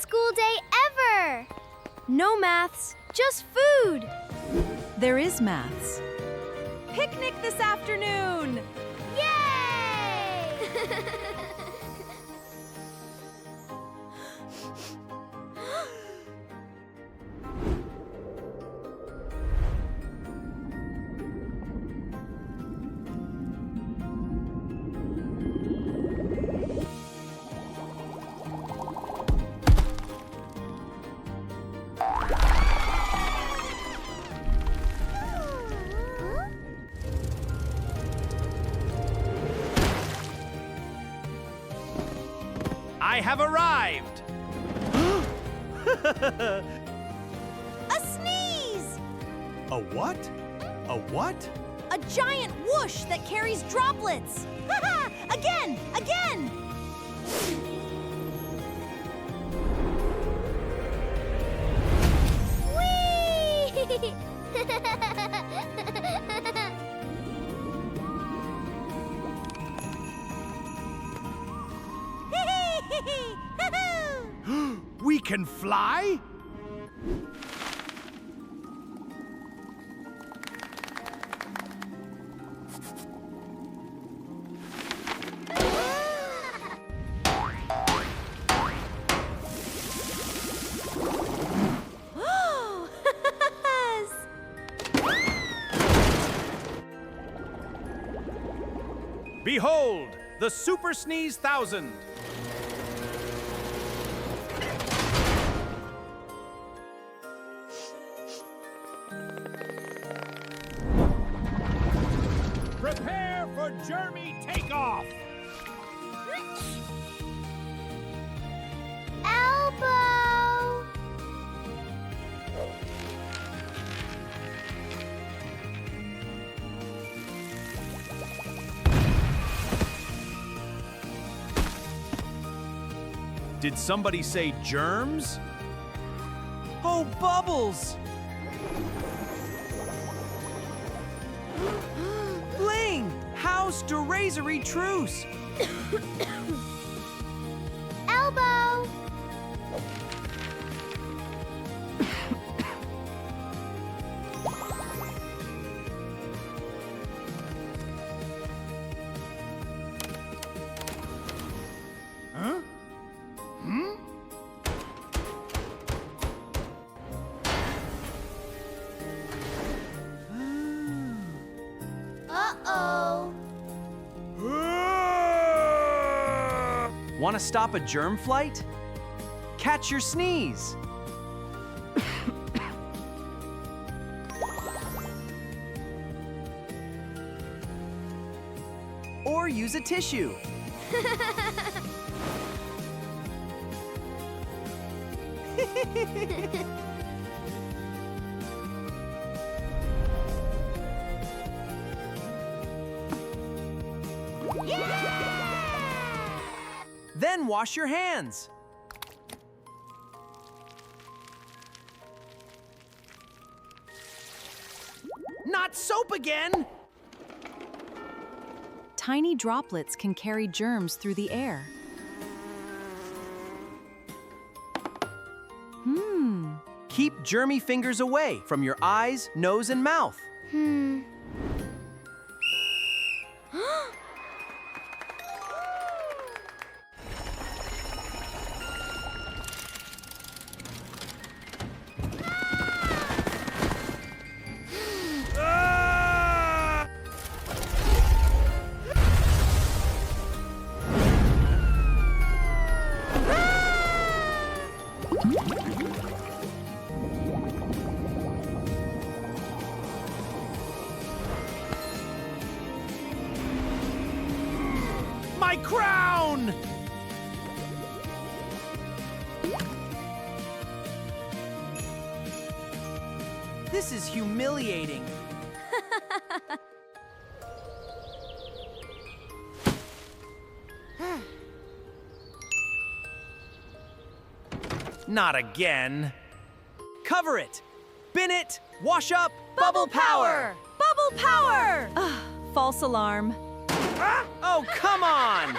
school day ever! No maths, just food! There is maths. Picnic this afternoon! Yay! I have arrived! A sneeze! A what? A what? A giant whoosh that carries droplets! Again! Again! Whee! We can fly? Behold, the Super Sneeze 1000! Prepare for Jeremy takeoff! Elbow! Did somebody say germs? Oh, Bubbles! Bling! House de razory truce! Elbow! Huh? Uh-oh. Want to stop a germ flight? Catch your sneeze! Or use a tissue. Then wash your hands. Not soap again! Tiny droplets can carry germs through the air. Keep germy fingers away from your eyes, nose, and mouth. My crown! This is humiliating. Not again. Cover it. Bin it. Wash up. Bubble power! Bubble power! False alarm. Oh, come on!